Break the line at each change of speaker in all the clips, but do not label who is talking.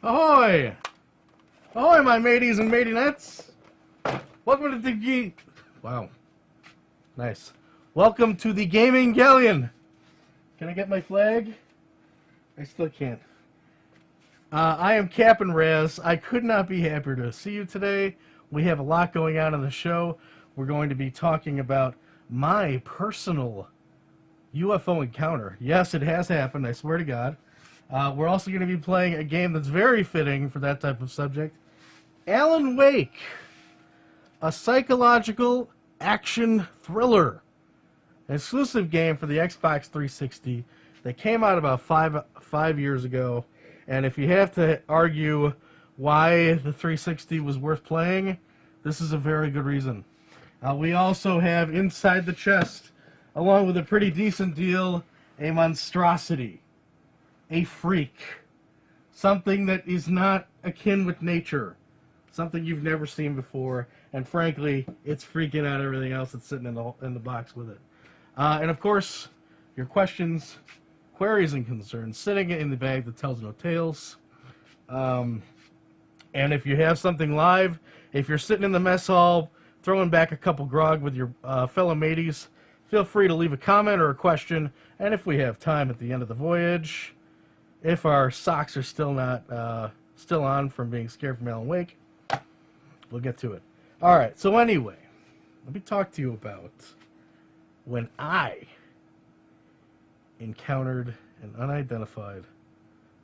Ahoy! Ahoy, my mateys and mateynettes! Welcome to the Wow. Nice. Welcome to the Gaming Galleon! Can I get my flag? I still can't. I am Cap'n Raz. I could not be happier to see you today. We have a lot going on the show. We're going to be talking about my personal UFO encounter. Yes, it has happened, I swear to God. We're also going to be playing a game that's very fitting for that type of subject. Alan Wake, a psychological action thriller. An exclusive game for the Xbox 360 that came out about five years ago. And if you have to argue why the 360 was worth playing, this is a very good reason. We also have inside the chest, along with a pretty decent deal, a monstrosity. A freak. Something that is not akin with nature. Something you've never seen before. And frankly, it's freaking out everything else that's sitting in the box with it. And of course, your questions, queries, and concerns sitting in the bag that tells no tales. And if you have something live, if you're sitting in the mess hall throwing back a couple grog with your fellow mateys, feel free to leave a comment or a question. And if we have time at the end of the voyage, if our socks are still on from being scared from Alan Wake, we'll get to it. All right. So anyway, let me talk to you about when I encountered an unidentified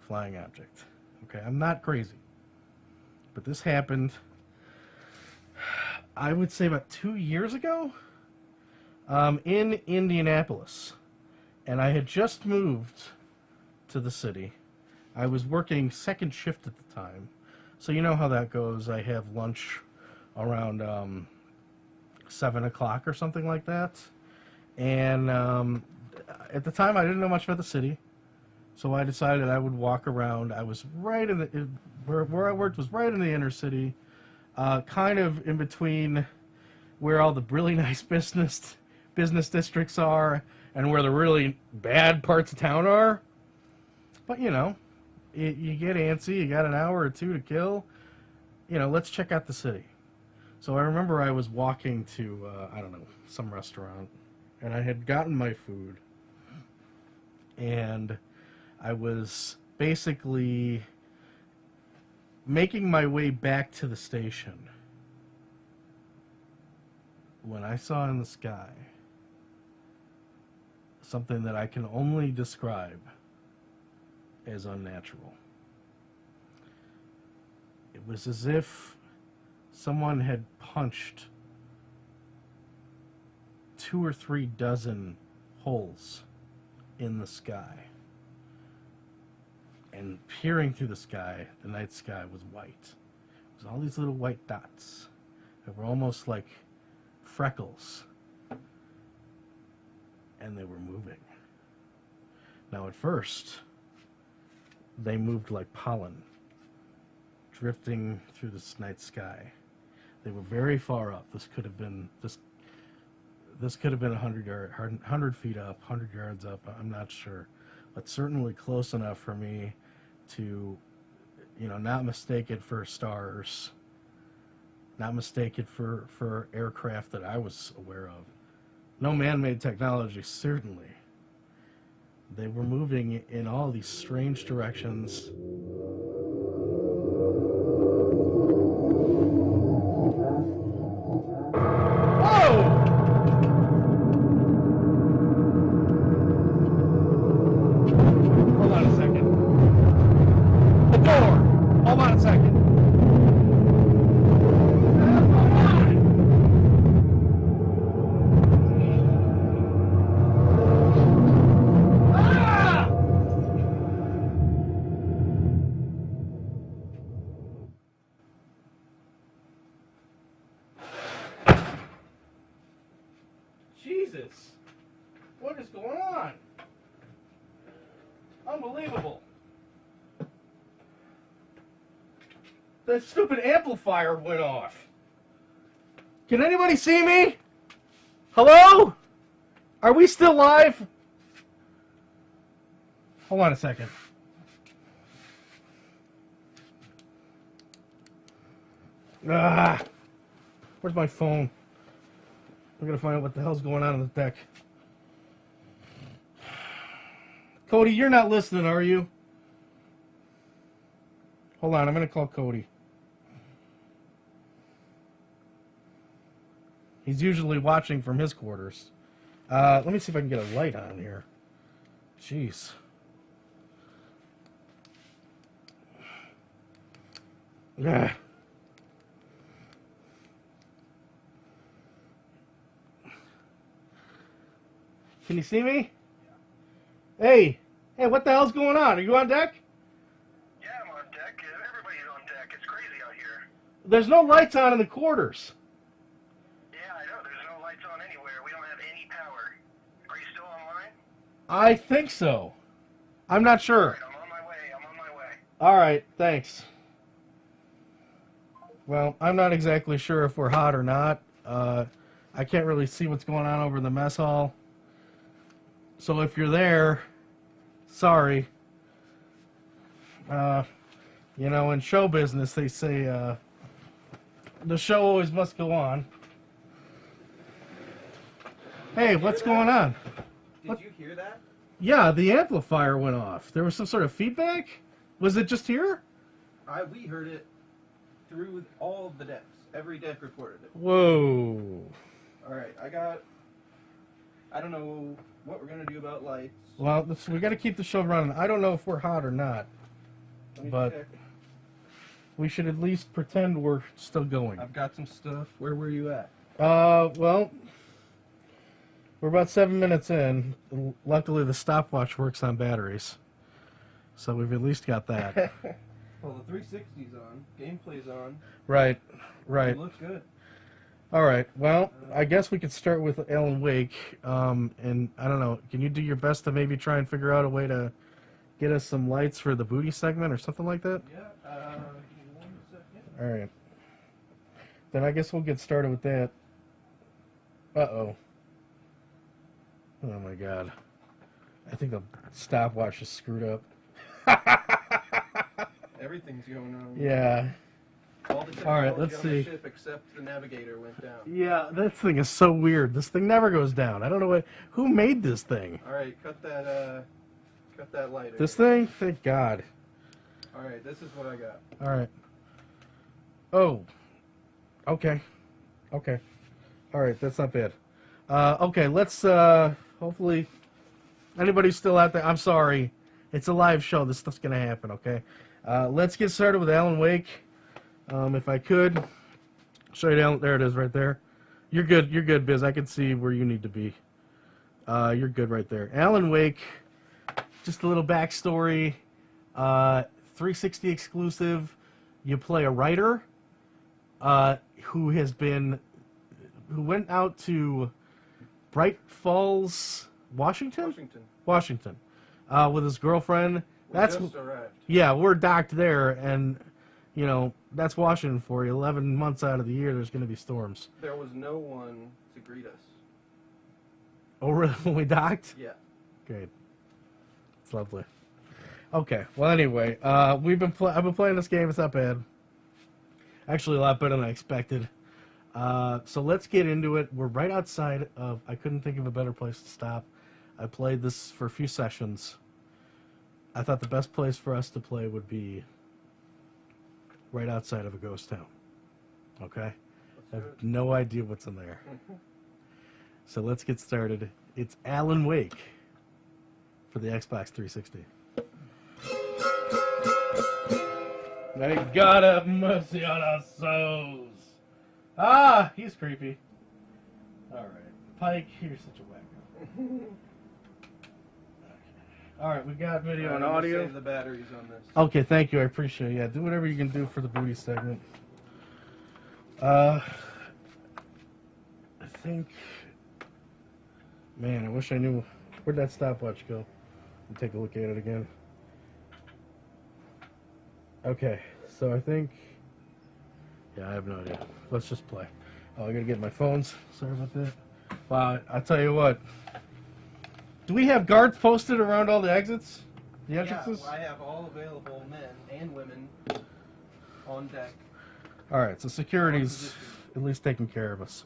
flying object. Okay, I'm not crazy, but this happened, I would say, about 2 years ago in Indianapolis, and I had just moved to the city. I was working second shift at the time, so you know how that goes. I have lunch around 7 o'clock or something like that, and at the time I didn't know much about the city, so I decided I would walk around. I was right in the where I worked was right in the inner city, kind of in between where all the really nice business districts are and where the really bad parts of town are. But, you know, you get antsy, you got an hour or two to kill, you know, let's check out the city. So I remember I was walking to, I don't know, some restaurant, and I had gotten my food, and I was basically making my way back to the station when I saw in the sky something that I can only describe as unnatural. It was as if someone had punched 2 or 3 dozen holes in the sky. And peering through the sky, the night sky was white. It was all these little white dots that were almost like freckles. And they were moving. Now at first, they moved like pollen, drifting through this night sky. They were very far up. This could have been 100 feet up, 100 yards up. I'm not sure, but certainly close enough for me to, you know, not mistake it for stars, not mistake it for aircraft that I was aware of. No man-made technology, certainly. They were moving in all these strange directions. Whoa! Hold on a second. The door! Hold on a second. Jesus! What is going on? Unbelievable. The stupid amplifier went off. Can anybody see me? Hello? Are we still live? Hold on a second. Ah, where's my phone? I'm gonna find out what the hell's going on the deck. Cody, you're not listening, are you? Hold on, I'm gonna call Cody. He's usually watching from his quarters. Let me see if I can get a light on here. Jeez. Yeah. Can you see me? Yeah. Hey, what the hell's going on? Are you on deck?
Yeah, I'm on deck. Everybody's on deck. It's crazy out here.
There's no lights on in the quarters.
Yeah, I know. There's no lights on anywhere. We don't have any power. Are you still online?
I think so. I'm not sure.
All right, I'm on my way.
All right, thanks. Well, I'm not exactly sure if we're hot or not. I can't really see what's going on over in the mess hall. So if you're there, sorry. You know, in show business, they say the show always must go on. Hey, what's going on?
Did you hear that?
Yeah, the amplifier went off. There was some sort of feedback? Was it just here?
We heard it through all of the decks. Every deck reported it.
Whoa.
Alright, I don't know what we're going to do about lights.
Well, we got to keep the show running. I don't know if we're hot or not, but
check.
we should at least pretend we're still going.
I've got some stuff. Where were you at?
Well, we're about 7 minutes in. Luckily, the stopwatch works on batteries, so we've at least got that.
Well, the 360's on. Gameplay's on.
Right.
It looks good.
All right. Well, I guess we could start with Alan Wake. And I don't know. Can you do your best to maybe try and figure out a way to get us some lights for the booty segment or something like that?
Yeah. Give me 1 second.
All right. Then I guess we'll get started with that. Uh-oh. Oh, my God. I think the stopwatch is screwed up.
Everything's going on.
Yeah.
All
right, let's
on
see.
The ship except the navigator went down.
Yeah, this thing is so weird. This thing never goes down. I don't know who made this thing.
All right, cut that lighter.
This thing? Thank God.
All right, this is what I got.
All right. Oh. Okay. All right, that's not bad. Okay, let's, hopefully, anybody's still out there, I'm sorry. It's a live show. This stuff's going to happen, okay? Let's get started with Alan Wake. If I could show you down, there it is right there. You're good, Biz. I can see where you need to be. You're good right there. Alan Wake, just a little backstory. 360 exclusive. You play a writer who went out to Bright Falls, Washington, with his girlfriend.
Just arrived.
Yeah, we're docked there, and you know that's Washington for you. 11 months out of the year, there's going to be storms.
There was no one to greet us.
Oh, really? When we docked?
Yeah.
Great. It's lovely. Okay. Well, anyway, I've been playing this game. It's not bad. Actually, a lot better than I expected. So let's get into it. We're right outside of. I couldn't think of a better place to stop. I played this for a few sessions. I thought the best place for us to play would be right outside of a ghost town. Okay? I have no idea what's in there. So let's get started. It's Alan Wake for the Xbox 360. May God have mercy on our souls. Ah, he's creepy. All right. Pike, you're such a wacko. All right, we got video and audio.
Save the batteries on this.
Okay, thank you. I appreciate it. Yeah, do whatever you can do for the booty segment. I think... Man, I wish I knew... Where'd that stopwatch go? Let me take a look at it again. Okay, so I think... Yeah, I have no idea. Let's just play. Oh, I gotta get my phones. Sorry about that. Wow, I'll tell you what. Do we have guards posted around all the exits? The entrances?
Yeah, I have all available men and women on deck.
Alright, so security's at least taking care of us.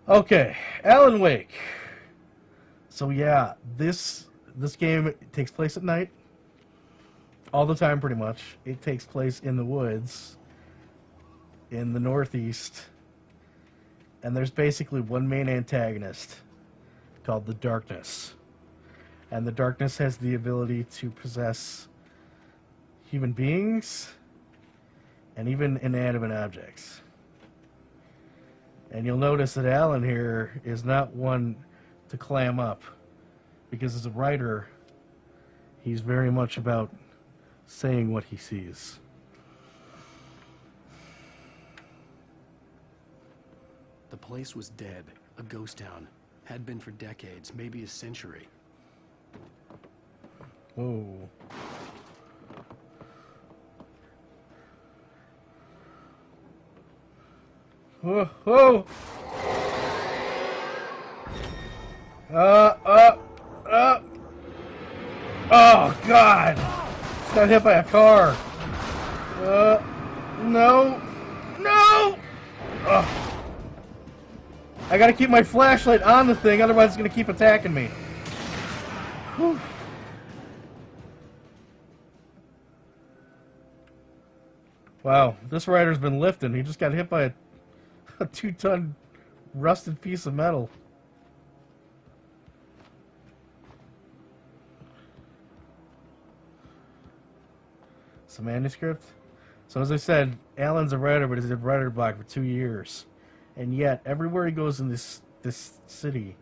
Okay, Alan Wake. So yeah, this game takes place at night. All the time, pretty much. It takes place in the woods, in the Northeast. And there's basically one main antagonist called the Darkness. And the Darkness has the ability to possess human beings and even inanimate objects. And you'll notice that Alan here is not one to clam up, because as a writer, he's very much about saying what he sees.
The place was dead, a ghost town. Had been for decades, maybe a century.
Whoa. Whoa, whoa! Oh, God! Just got hit by a car. No! No! Ugh. I gotta keep my flashlight on the thing, otherwise it's gonna keep attacking me. Whew. Wow, this rider's been lifting. He just got hit by a 2-ton rusted piece of metal. Some manuscript. So as I said, Alan's a writer, but he's a writer block for 2 years. And yet, everywhere he goes in this city,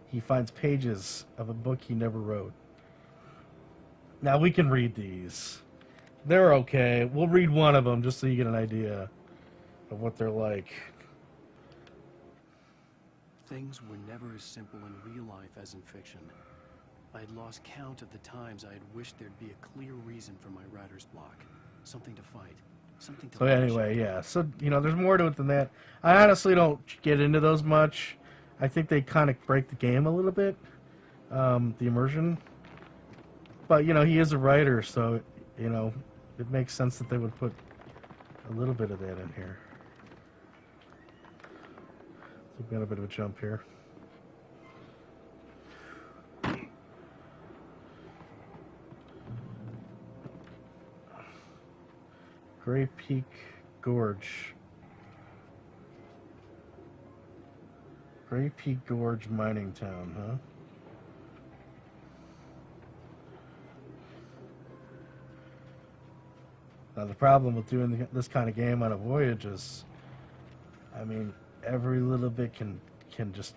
he finds pages of a book he never wrote. Now, we can read these. They're okay. We'll read one of them just so you get an idea of what they're like.
Things were never as simple in real life as in fiction. I had lost count of the times I had wished there'd be a clear reason for my writer's block. Something to fight. Something to
So anyway, yeah. So, you know, there's more to it than that. I honestly don't get into those much. I think they kind of break the game a little bit, the immersion. But, you know, he is a writer, so, you know, it makes sense that they would put a little bit of that in here. So we've got a bit of a jump here. Gray Peak Gorge. Gray Peak Gorge mining town, huh? Now the problem with doing this kind of game on a voyage is, I mean, every little bit can just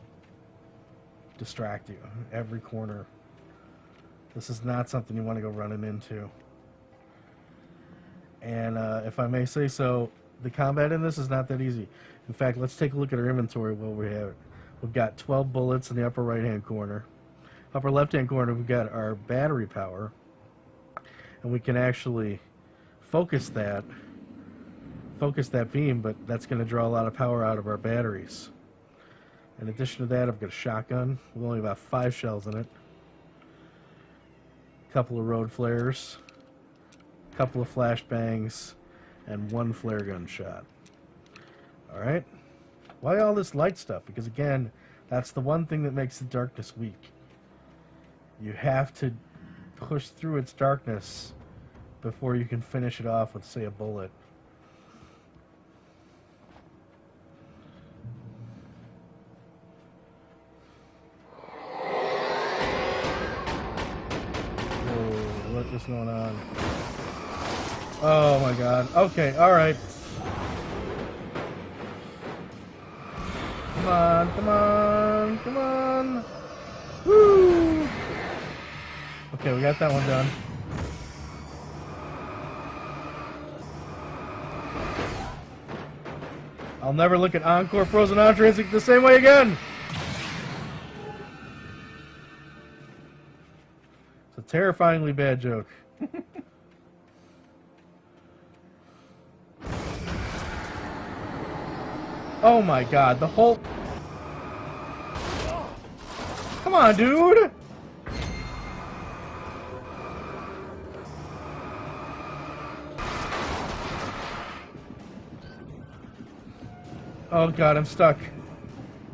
distract you. Every corner. This is not something you want to go running into. And if I may say so, the combat in this is not that easy. In fact, let's take a look at our inventory while we have it. We've got 12 bullets in the upper right-hand corner. Upper left-hand corner, we've got our battery power. And we can actually focus that beam, but that's going to draw a lot of power out of our batteries. In addition to that, I've got a shotgun with only about 5 shells in it. A couple of road flares. Couple of flashbangs, and 1 flare gun shot. Alright? Why all this light stuff? Because again, that's the one thing that makes the darkness weak. You have to push through its darkness before you can finish it off with, say, a bullet. Whoa, what is going on? Oh my god. Okay, alright. Come on, come on, come on. Woo! Okay, we got that one done. I'll never look at Encore Frozen Entrees the same way again! It's a terrifyingly bad joke. Oh my god, the whole... Come on, dude! Oh god, I'm stuck.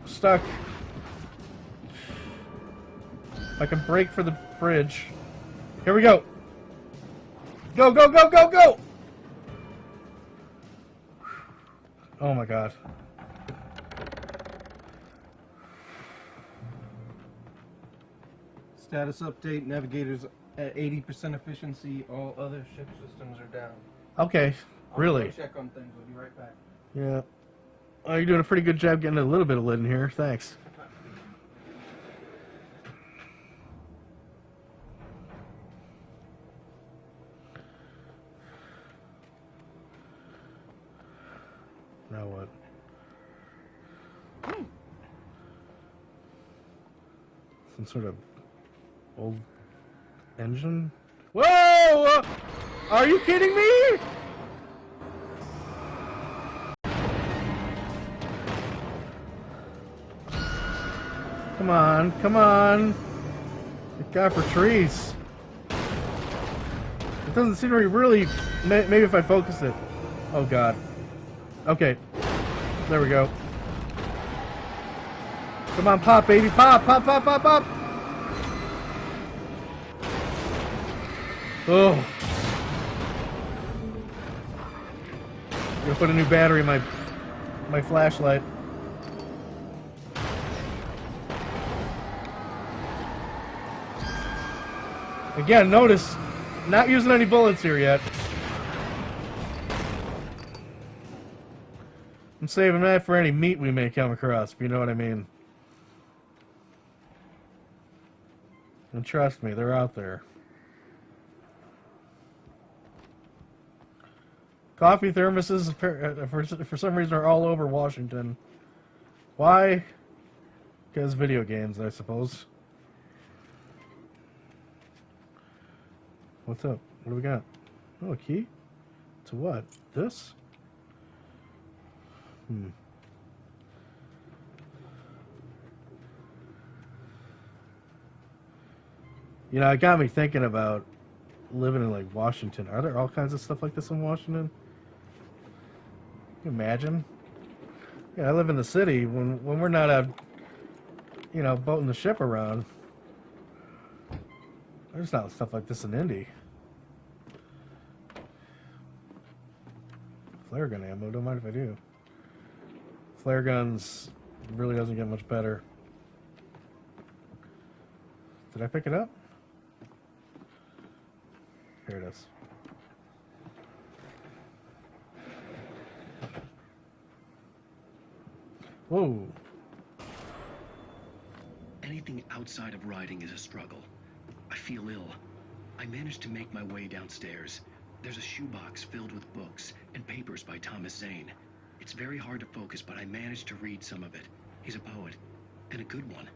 Stuck. I can break for the bridge. Here we go. Go, go, go, go, go! Oh my god.
Status update, navigators at 80% efficiency, all other ship systems are down.
Okay, really?
I'll go check on things, we'll be right back.
Yeah. Oh, you're doing a pretty good job getting a little bit of lid in here. Thanks. Now what? Some sort of old engine? Whoa! Are you kidding me? Come on, come on. Good God for trees. It doesn't seem to be really... Maybe if I focus it. Oh God. Okay. There we go. Come on, pop, baby. Pop, pop, pop, pop, pop. Oh. I'm gonna put a new battery in my flashlight. Again, notice, not using any bullets here yet. I'm saving that for any meat we may come across, if you know what I mean. And trust me, they're out there. Coffee thermoses, for some reason, are all over Washington. Why? Because video games, I suppose. What's up? What do we got? Oh, a key? To what? This? You know, it got me thinking about living in, like, Washington. Are there all kinds of stuff like this in Washington? Can you imagine? Yeah, I live in the city. When we're not out, you know, boating the ship around, there's not stuff like this in Indy. Flare gun ammo, don't mind if I do. Flare guns really doesn't get much better. Did I pick it up? Here it is. Whoa.
Anything outside of riding is a struggle. I feel ill. I managed to make my way downstairs. There's a shoebox filled with books and papers by Thomas Zane. It's very hard to focus, but I managed to read some of it. He's a poet, and a good one.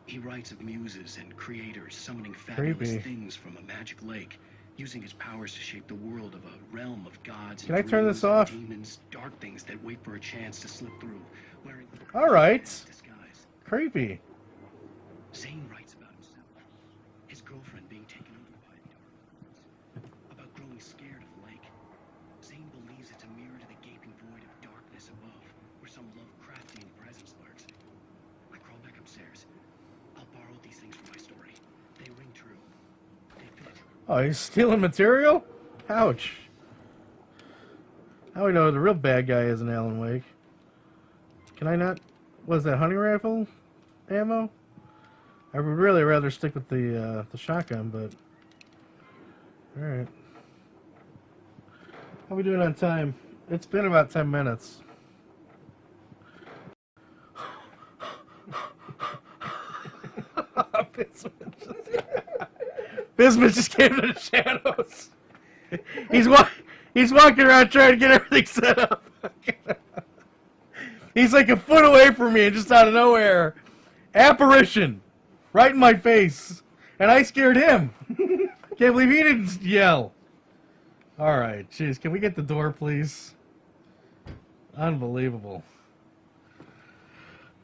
He writes of muses and creators summoning fabulous things from a magic lake, using his powers to shape the world of a realm of gods.
Can I turn this off?
Demons, dark things that wait for a chance to slip through. Wearing
all right.
disguise.
Creepy.
Zane writes about himself, his girlfriend being taken over by dark forces, about growing scared of the lake. Zane believes it's a mirror to the gaping void of darkness above, where some Lovecraftian presence lurks. I crawl back upstairs. I'll borrow these things for my story. They ring true. They fit.
Oh, he's stealing material? Ouch. Now we know who the real bad guy is in Alan Wake. Can I not... Was that hunting rifle ammo? I would really rather stick with the shotgun, but... Alright. How are we doing on time? It's been about 10 minutes. Bismuth just came to the shadows. He's walking around trying to get everything set up. He's like a foot away from me and just out of nowhere. Apparition. Right in my face. And I scared him. Can't believe he didn't yell. Alright, jeez. Can we get the door, please? Unbelievable.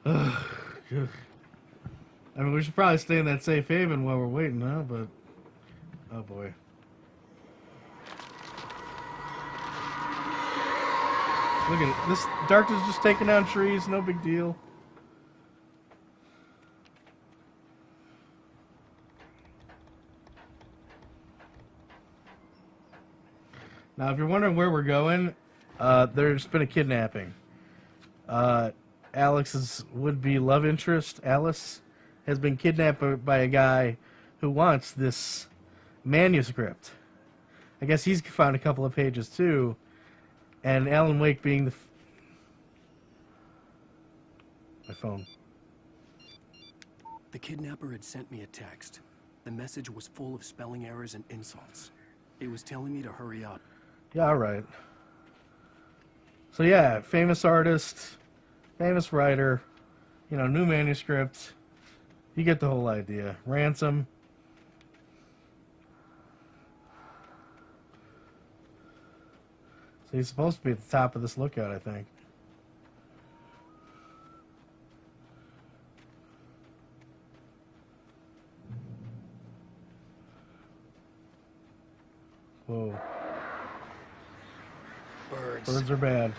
I mean, we should probably stay in that safe haven while we're waiting, huh? But... Oh, boy. Look at it. This darkness just taking down trees. No big deal. Now, if you're wondering where we're going, there's been a kidnapping. Alex's would-be love interest, Alice, has been kidnapped by a guy who wants this manuscript. I guess he's found a couple of pages too, and Alan Wake being the... My phone.
The kidnapper had sent me a text. The message was full of spelling errors and insults. It was telling me to hurry up.
Yeah, alright. So yeah, famous artist, famous writer, you know, new manuscript. You get the whole idea. Ransom. So he's supposed to be at the top of this lookout, I think. Whoa.
Birds.
Birds are bad.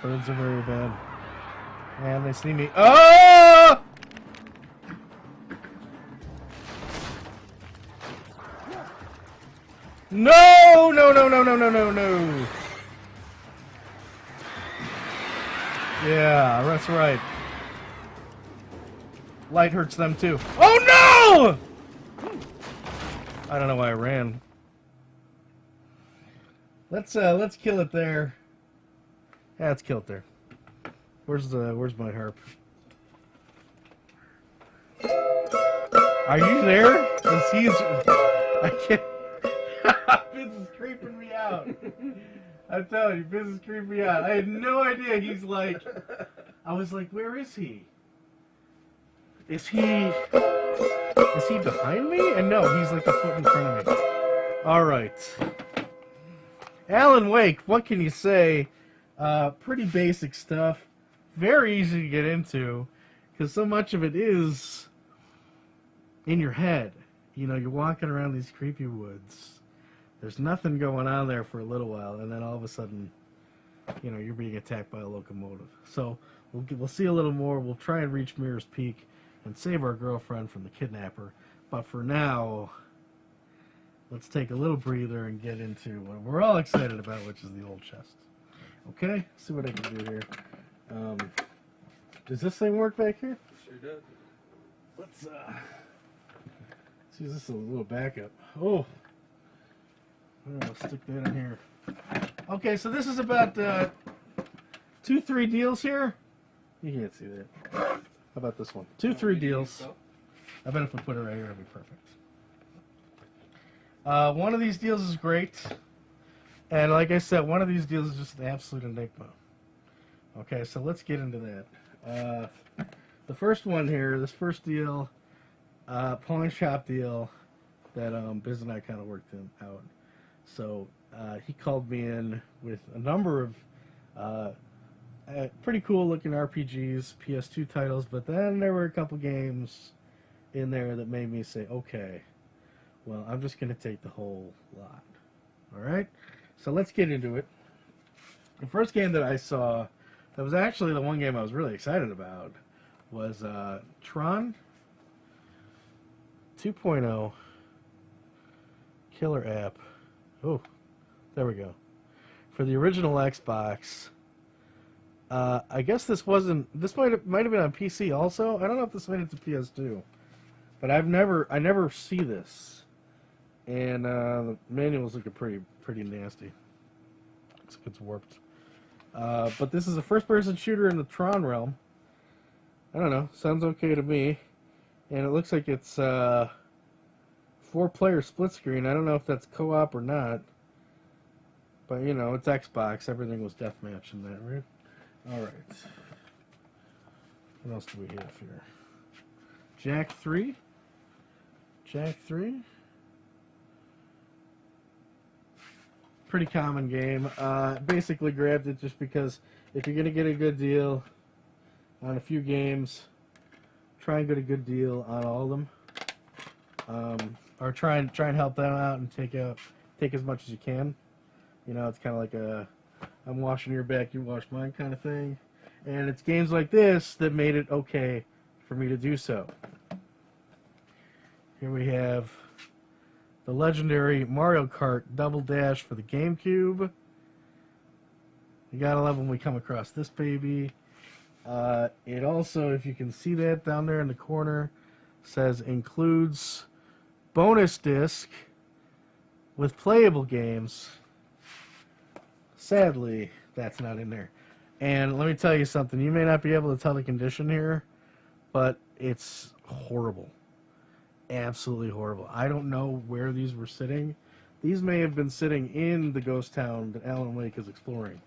Birds are very bad. And they see me. Oh! No! No, no, no, no, no, no, no. Yeah, that's right. Light hurts them too. Oh no! I don't know why I ran. Let's kill it there. Yeah, let's kill it there. Where's my harp? Are you there? Cause he's... I can't... This is creeping me out. I'm telling you, this is creeping me out. I had no idea he's like... I was like, where is he? Is he behind me? And no, he's like a foot in front of me. Alright. Alan Wake, what can you say? Pretty basic stuff. Very easy to get into. Because so much of it is in your head. You know, you're walking around these creepy woods. There's nothing going on there for a little while. And then all of a sudden, you know, you're being attacked by a locomotive. So we'll see a little more. We'll try and reach Mirror's Peak and save our girlfriend from the kidnapper. But for now... let's take a little breather and get into what we're all excited about, which is the old chest. Okay? See what I can do here. Does this thing work back here?
Sure does.
Let's use this as a little backup. Oh! I'll stick that in here. Okay, so this is about 2-3 deals here. You can't see that. How about this one? 2-3 deals. I bet if we put it right here, it'll be perfect. One of these deals is great, and like I said, one of these deals is just an absolute enigma. Okay, so let's get into that. The first one here, this first deal, pawn shop deal that Biz and I kind of worked out. So he called me in with a number of pretty cool looking RPGs, PS2 titles, but then there were a couple games in there that made me say, okay, well, I'm just going to take the whole lot. Alright? So let's get into it. The first game that I saw, that was actually the one game I was really excited about, was Tron 2.0 Killer App. Oh, there we go. For the original Xbox. I guess this wasn't... This might have been on PC also. I don't know if this made it to PS2. But I never see this. And the manual's looking pretty nasty. Looks like it's warped. But this is a first-person shooter in the Tron realm. I don't know. Sounds okay to me. And it looks like it's 4-player split screen. I don't know if that's co-op or not. But, you know, it's Xbox. Everything was deathmatch in that, right? Alright. What else do we have here? Jack 3. Jack 3. Pretty common game. Basically grabbed it just because if you're going to get a good deal on a few games, try and get a good deal on all of them. Or try and help them out and take as much as you can. You know, it's kind of like a I'm washing your back, you wash mine kind of thing. And it's games like this that made it okay for me to do so. Here we have the legendary Mario Kart Double Dash for the GameCube. You gotta love when we come across this baby. It also, if you can see that down there in the corner, says includes bonus disc with playable games. Sadly, that's not in there. And let me tell you something. You may not be able to tell the condition here, but it's horrible. Absolutely horrible. I don't know where these were sitting. These may have been sitting in the ghost town that Alan Wake is exploring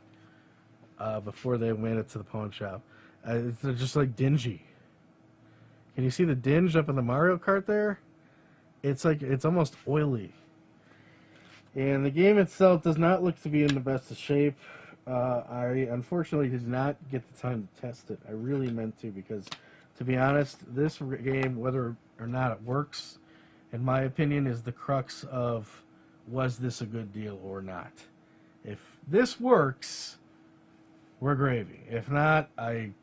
before they went it to the pawn shop. They're just like dingy. Can you see the dinge up in the Mario Kart there? It's like it's almost oily. And the game itself does not look to be in the best of shape. I unfortunately did not get the time to test it. I really meant to, because, to be honest, this game, whether or not it works, in my opinion, is the crux of was this a good deal or not. If this works, we're gravy. If not, it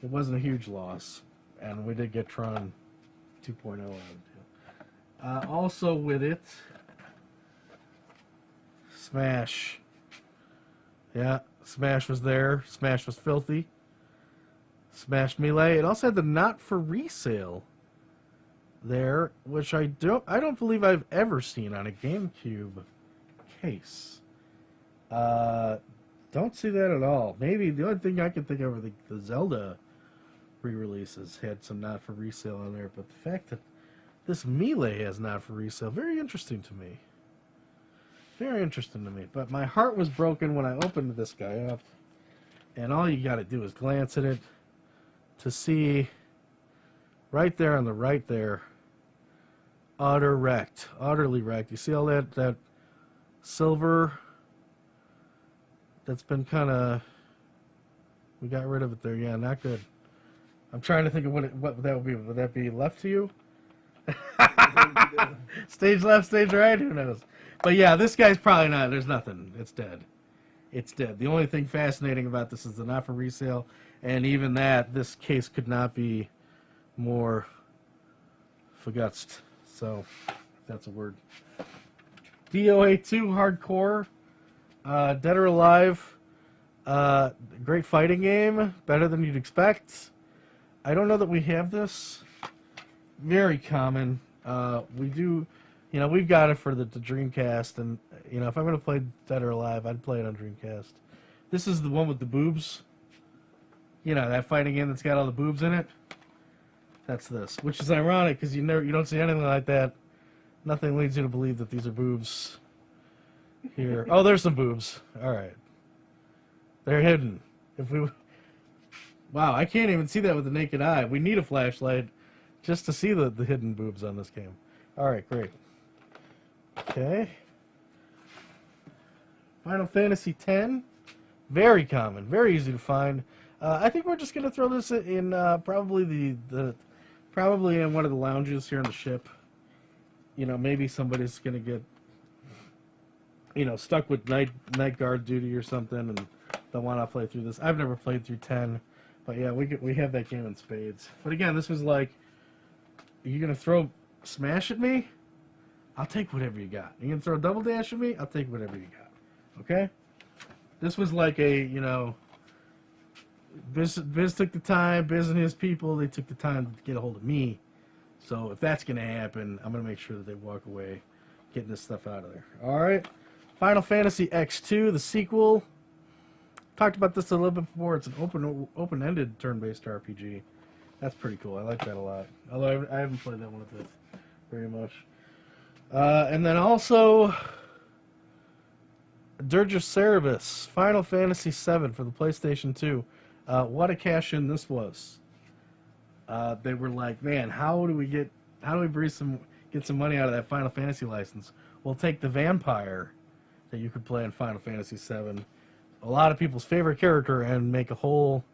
wasn't a huge loss, and we did get Tron 2.0 out of it. Also with it, Smash. Yeah, Smash was there. Smash was filthy. Smash Melee. It also had the not for resale there, which I don't believe I've ever seen on a GameCube case. Don't see that at all. Maybe the only thing I can think of are the Zelda re-releases had some not for resale on there, but the fact that this Melee has not for resale, very interesting to me. Very interesting to me. But my heart was broken when I opened this guy up. And all you got to do is glance at it to see right there on the right there, utterly wrecked. You see all that silver that's been kind of, we got rid of it there. Yeah, not good. I'm trying to think of what that would be. Would that be left to you? Stage left, stage right? Who knows? But yeah, this guy's probably not. There's nothing. It's dead. It's dead. The only thing fascinating about this is the not for resale, and even that, this case could not be more forgutsed. So, if that's a word. DOA 2 Hardcore, Dead or Alive, great fighting game, better than you'd expect. I don't know that we have this. Very common. We do. You know, we've got it for the Dreamcast, and, you know, if I'm going to play Dead or Alive, I'd play it on Dreamcast. This is the one with the boobs. You know, that fighting game that's got all the boobs in it. That's this, which is ironic, because you don't see anything like that. Nothing leads you to believe that these are boobs here. Oh, there's some boobs. All right. They're hidden. Wow, I can't even see that with the naked eye. We need a flashlight just to see the hidden boobs on this game. All right, great. Okay. Final Fantasy X. Very common. Very easy to find. I think we're just going to throw this in probably probably in one of the lounges here on the ship. You know, maybe somebody's going to get, you know, stuck with night guard duty or something, and they'll want to play through this. I've never played through 10, but yeah, we have that game in spades. But again, this was like, are you going to throw Smash at me? I'll take whatever you got. You gonna throw a Double Dash at me? I'll take whatever you got. Okay? This was like a, you know, Biz took the time, Biz and his people, they took the time to get a hold of me. So if that's gonna happen, I'm gonna make sure that they walk away getting this stuff out of there. Alright. Final Fantasy X2, the sequel. Talked about this a little bit before. It's an open-ended turn-based RPG. That's pretty cool. I like that a lot. Although I haven't played that one a bit very much. And then also Dirge of Cerberus, Final Fantasy VII for the PlayStation 2. What a cash-in this was. They were like, man, how do we get some money out of that Final Fantasy license? We'll take the vampire that you could play in Final Fantasy VII, a lot of people's favorite character, and make a whole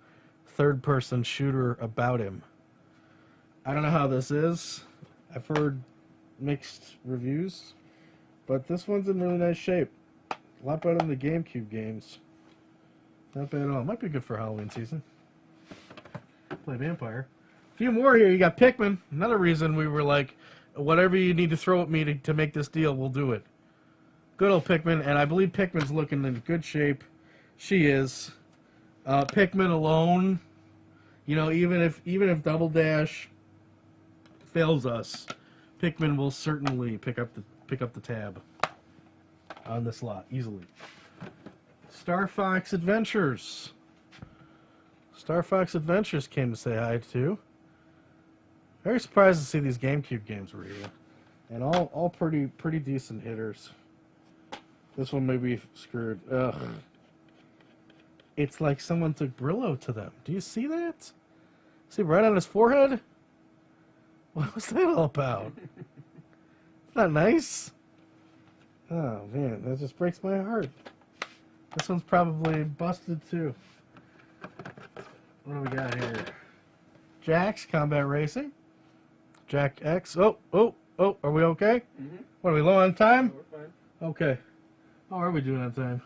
third-person shooter about him. I don't know how this is. I've heard mixed reviews, but this one's in really nice shape. A lot better than the GameCube games. Not bad at all. Might be good for Halloween season. Play Vampire. A few more here. You got Pikmin. Another reason we were like, whatever you need to throw at me to make this deal, we'll do it. Good old Pikmin, and I believe Pikmin's looking in good shape. She is. Pikmin alone, you know, even if Double Dash fails us, Pikmin will certainly pick up the tab on this lot easily. Star Fox Adventures. Star Fox Adventures came to say hi too. Very surprised to see these GameCube games were here, and all pretty decent hitters. This one may be screwed. Ugh. It's like someone took Brillo to them. Do you see that? See right on his forehead? What was that all about? Isn't that nice? Oh man, that just breaks my heart. This one's probably busted too. What do we got here? Jax Combat Racing. Jack X. Oh, are we okay?
Mm-hmm.
What, are we low on time?
No, we're fine.
Okay. How are we doing on time?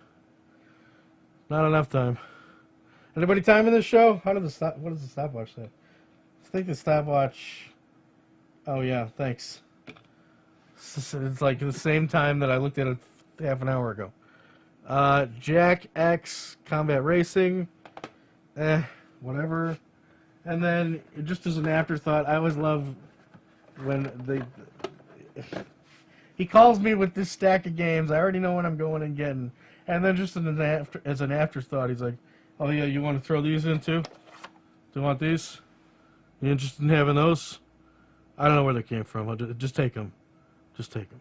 Not enough time. Anybody timing this show? What does the stopwatch say? I think the stopwatch... Oh yeah, thanks. It's like the same time that I looked at it half an hour ago. Jack X Combat Racing. Whatever. And then, just as an afterthought, I always love when he calls me with this stack of games. I already know what I'm going and getting. And then just as an afterthought, he's like, oh yeah, you want to throw these in too? Do you want these? You interested in having those? I don't know where they came from. Just take them. Just take them.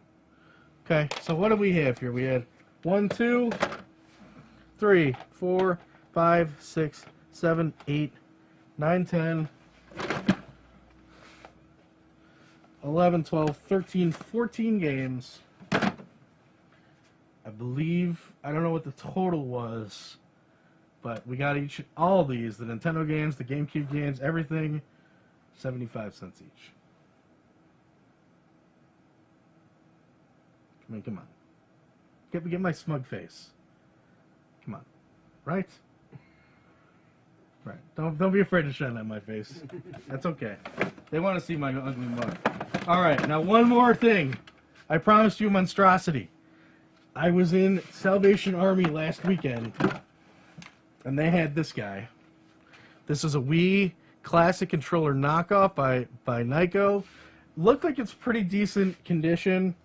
Okay, so what do we have here? We had 1, 2, 3, 4, 5, 6, 7, 8, 9, 10, 11, 12, 13, 14 games. I believe, I don't know what the total was, but we got all these, the Nintendo games, the GameCube games, everything, 75 cents each. I mean, come on. Get my smug face. Come on. Right? Right. Don't be afraid to shine on my face. That's okay. They want to see my ugly mug. All right, now one more thing. I promised you monstrosity. I was in Salvation Army last weekend, and they had this guy. This is a Wii Classic controller knockoff by Nyko. Looked like it's pretty decent condition.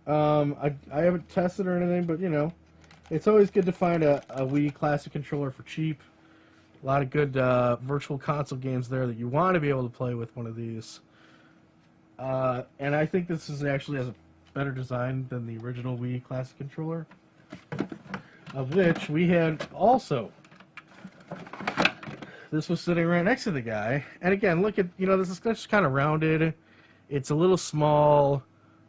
I haven't tested or anything, but you know, it's always good to find a Wii Classic controller for cheap. A lot of good virtual console games there that you want to be able to play with one of these. And I think this actually has a better design than the original Wii Classic controller, of which we had also. This was sitting right next to the guy, and again, look at, you know, this is just kind of rounded. It's a little small.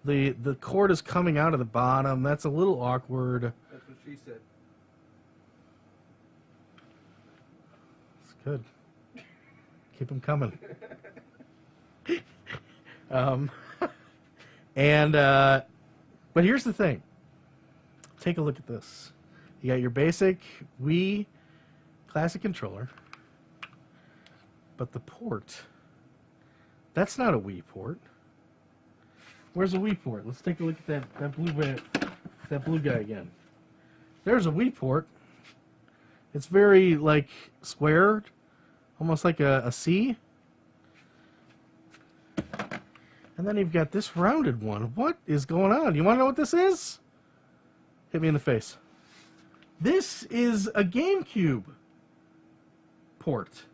The cord is coming out of the bottom. That's a little awkward.
That's what she said.
It's good. Keep them coming. But here's the thing. Take a look at this. You got your basic Wii Classic controller, but the port, that's not a Wii port. Where's the Wii port? Let's take a look at that blue guy again. There's a Wii port. It's very like squared, almost like a C. And then you've got this rounded one. What is going on? You want to know what this is? Hit me in the face. This is a GameCube port.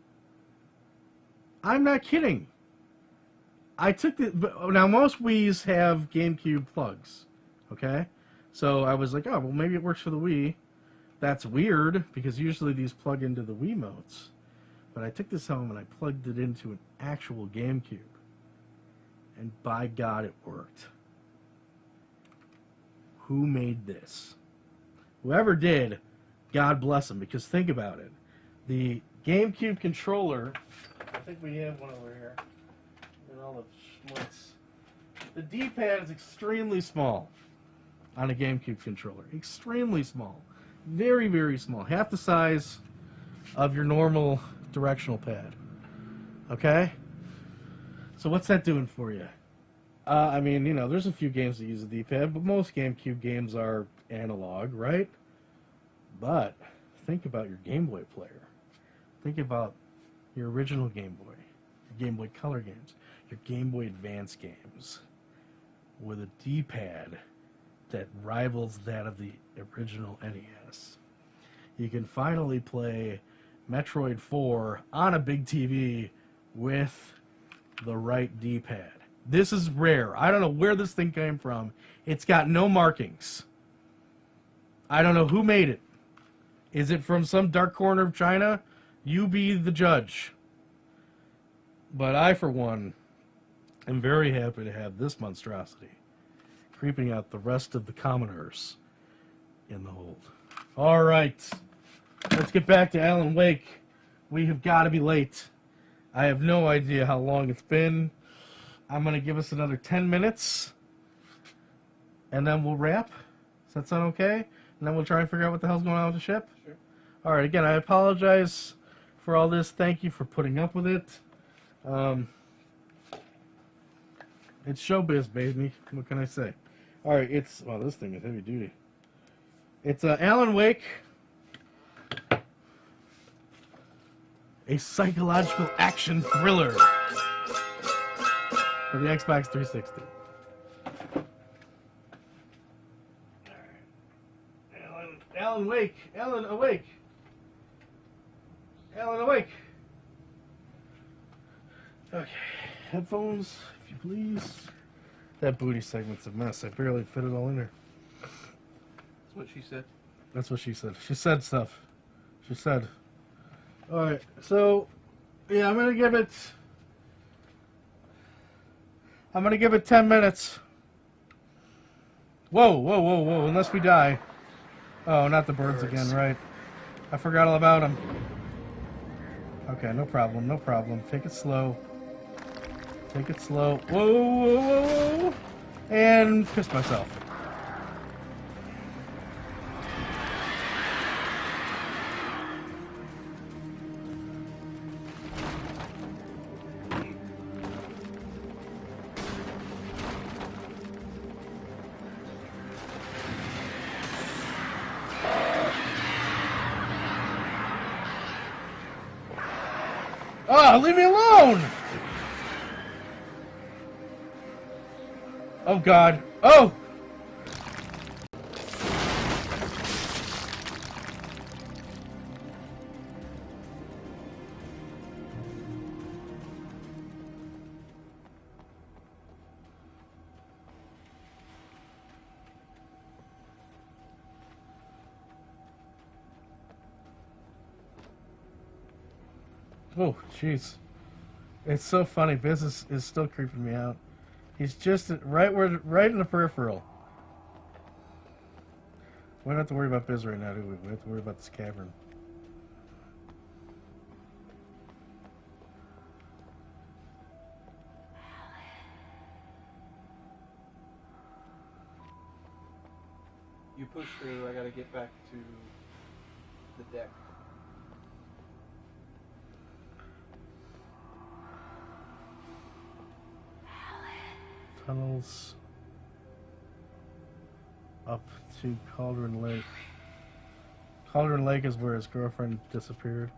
I'm not kidding. I took now most Wii's have GameCube plugs, okay? So I was like, oh, well, maybe it works for the Wii. That's weird, because usually these plug into the Wiimotes. But I took this home and I plugged it into an actual GameCube. And by God, it worked. Who made this? Whoever did, God bless them, because think about it. The GameCube controller, I think we have one over here. And all the schmutz. The D-pad is extremely small. on a GameCube controller. Extremely small. Very, very small. Half the size of your normal directional pad. Okay? So what's that doing for you? I mean, you know, there's a few games that use a D-pad, but most GameCube games are analog, right? But think about your Game Boy player. Think about your original Game Boy, your Game Boy Color games, your Game Boy Advance games with a D-pad that rivals that of the original NES. You can finally play Metroid 4 on a big TV with the right D-pad. This is rare. I don't know where this thing came from. It's got no markings. I don't know who made it. Is it from some dark corner of China? You be the judge. But I, for one, am very happy to have this monstrosity creeping out the rest of the commoners in the hold. All right. Let's get back to Alan Wake. We have got to be late. I have no idea how long it's been. I'm going to give us another 10 minutes, and then we'll wrap. Does that sound okay? And then we'll try and figure out what the hell's going on with the ship?
Sure.
All right, again, I apologize for all this. Thank you for putting up with it. It's showbiz, baby. What can I say? All right, it's... Well, this thing is heavy duty. It's Alan Wake. A psychological action thriller for the Xbox 360. Alan Wake. Alan awake. Alan awake. Okay, headphones, if you please. That booty segment's a mess. I barely fit it all in there.
That's what she said.
That's what she said. She said stuff. She said. Alright, so, yeah, I'm gonna give it 10 minutes. Whoa, whoa, whoa, whoa, unless we die. Oh, not the birds again, right. I forgot all about them. Okay, no problem, no problem. Take it slow. Take it slow. Whoa, whoa, whoa, whoa. And piss myself. Ah, leave me alone! Oh, God. Oh! Oh, jeez. It's so funny. Biz is still creeping me out. He's just right in the peripheral. We don't have to worry about Biz right now, do we? We have to worry about this cavern.
You push through, I gotta get back to the deck.
Tunnels up to Cauldron Lake. Cauldron Lake is where his girlfriend disappeared.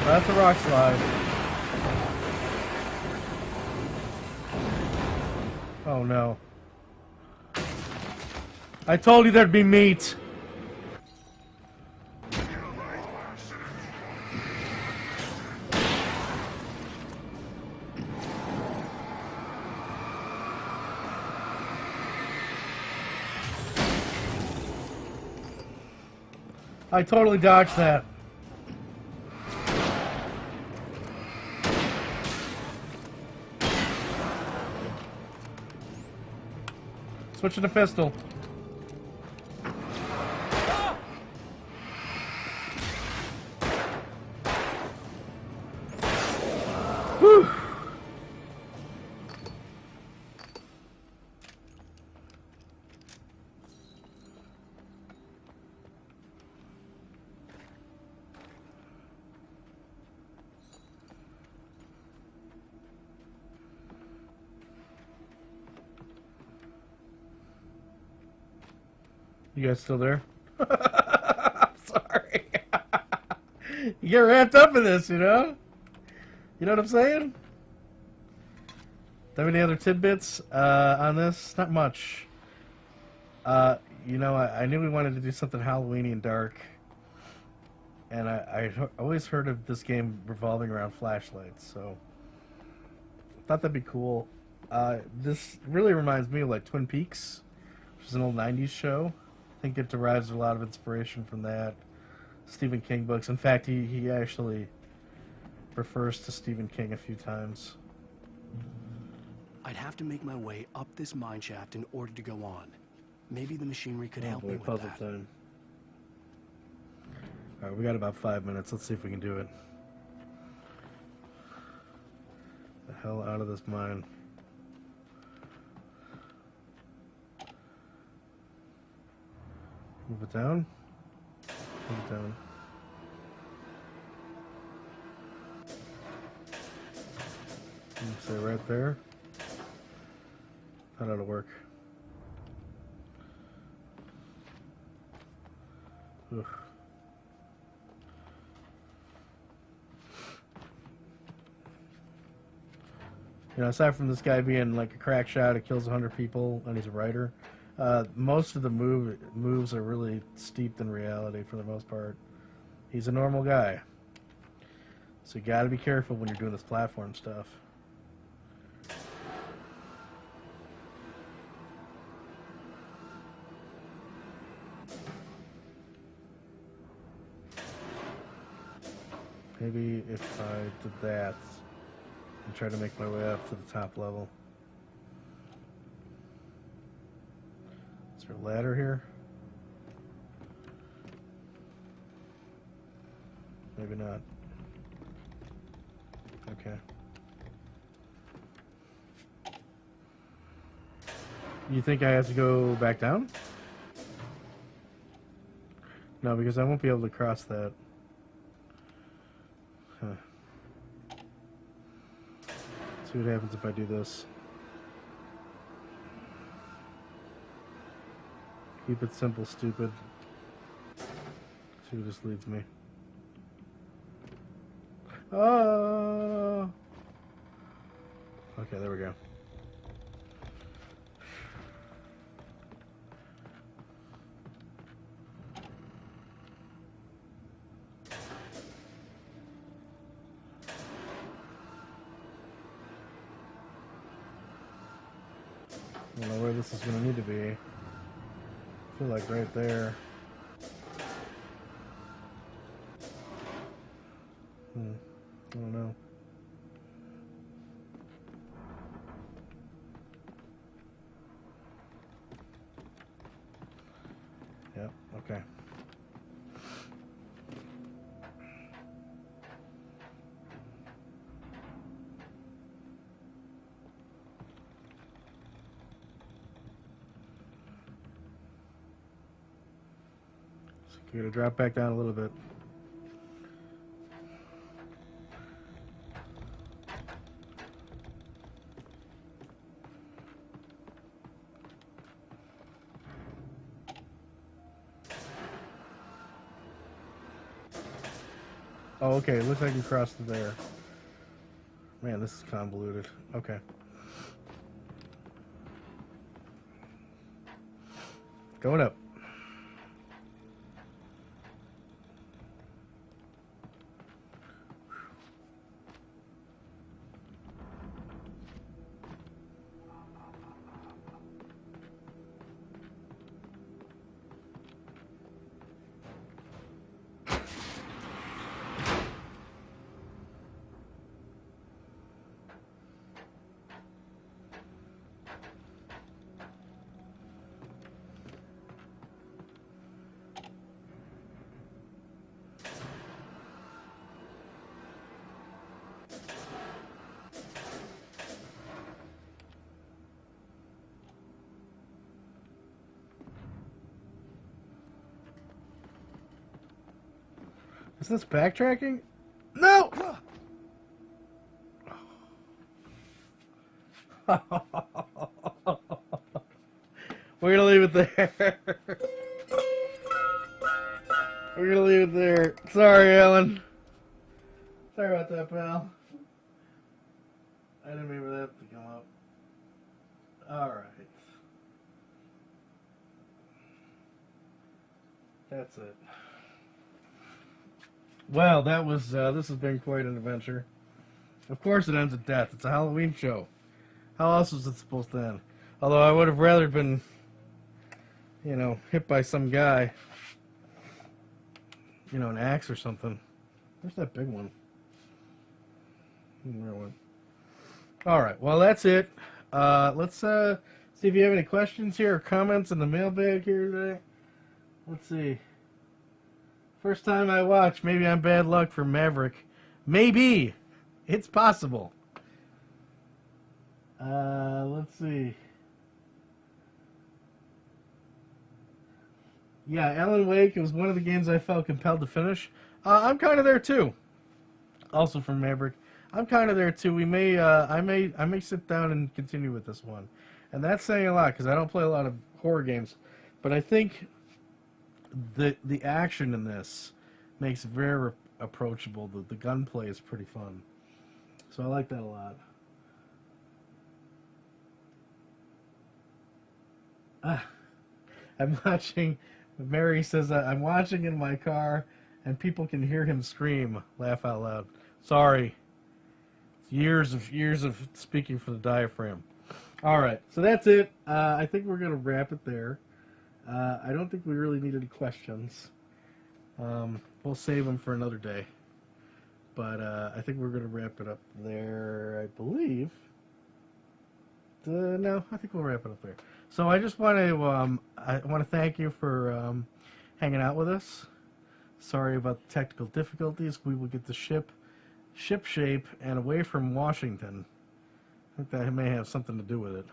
That's a rock slide. Oh no. I told you there'd be meat. I totally dodged that. Switching to pistol. Whew. You guys still there? I'm sorry. You get wrapped up in this, you know? You know what I'm saying? Do you have any other tidbits on this? Not much. You know, I knew we wanted to do something Halloweeny and dark. And I always heard of this game revolving around flashlights, so I thought that'd be cool. This really reminds me of like Twin Peaks, which is an old 90s show. I think it derives a lot of inspiration from that. Stephen King books. In fact, he actually refers to Stephen King a few times.
I'd have to make my way up this mine shaft in order to go on. Maybe the machinery could help me with
puzzle
that.
time. Alright, we got about 5 minutes. Let's see if we can do it. The hell out of this mine. Move it down. Move it down. Say right there. That ought to work. Ugh. You know, aside from this guy being like a crack shot, it kills 100 people, and he's a writer. Most of the moves are really steeped in reality for the most part. He's a normal guy. So you gotta be careful when you're doing this platform stuff. Maybe if I did that and try to make my way up to the top level. Is there a ladder here? Maybe not. Okay. You think I have to go back down? No, because I won't be able to cross that. Huh. See what happens if I do this. Keep it simple, stupid. See where this leads me. Oh! Okay, there we go. I don't know where this is going to need to be. I feel like right there. I don't know. Yep, okay. So you're going to drop back down a little bit. Oh, okay. It looks like you crossed it there. Man, this is convoluted. Okay. Going up. Is this backtracking? No! We're gonna leave it there. We're gonna leave it there. Sorry, Alan. Sorry about that, pal. I didn't mean for that to come up. Alright. That's it. Well, that was, this has been quite an adventure. Of course it ends with death. It's a Halloween show. How else was it supposed to end? Although I would have rather been, you know, hit by some guy. You know, an axe or something. Where's that big one? Alright, well that's it. Let's see if you have any questions here or comments in the mailbag here today. Let's see. First time I watch. Maybe I'm bad luck for Maverick. Maybe. It's possible. Let's see. Yeah, Alan Wake, it was one of the games I felt compelled to finish. I'm kind of there too. Also from Maverick. I'm kind of there too. We may, I may sit down and continue with this one. And that's saying a lot because I don't play a lot of horror games. But I think the action in this makes it very approachable. The gunplay is pretty fun. So I like that a lot. I'm watching, Mary says, I'm watching in my car and people can hear him scream, laugh out loud. Sorry. Years of speaking from the diaphragm. Alright, so that's it. I think we're going to wrap it there. I don't think we really need any questions. We'll save them for another day. But I think we're going to wrap it up there, I believe. No, I think we'll wrap it up there. So I just want to thank you for hanging out with us. Sorry about the technical difficulties. We will get the ship shape and away from Washington. I think that may have something to do with it.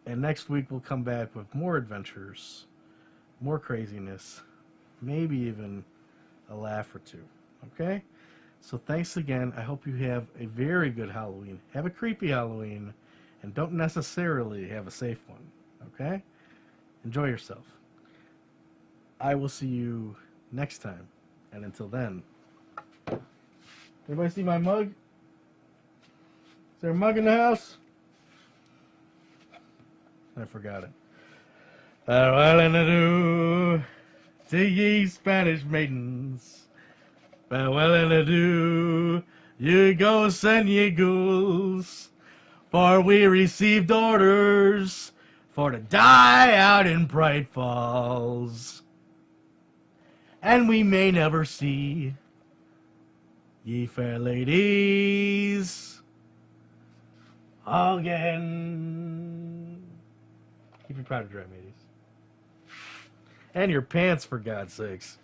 And next week we'll come back with more adventures, more craziness, maybe even a laugh or two. Okay? So thanks again. I hope you have a very good Halloween. Have a creepy Halloween, and don't necessarily have a safe one. Okay? Enjoy yourself. I will see you next time. And until then, everybody see my mug? Is there a mug in the house? I forgot it. Farewell and adieu to ye Spanish maidens. Farewell and adieu, ye ghosts and ye ghouls. For we received orders for to die out in Bright Falls. And we may never see ye fair ladies again. Keep your powder dry, mateys. And your pants, for God's sakes.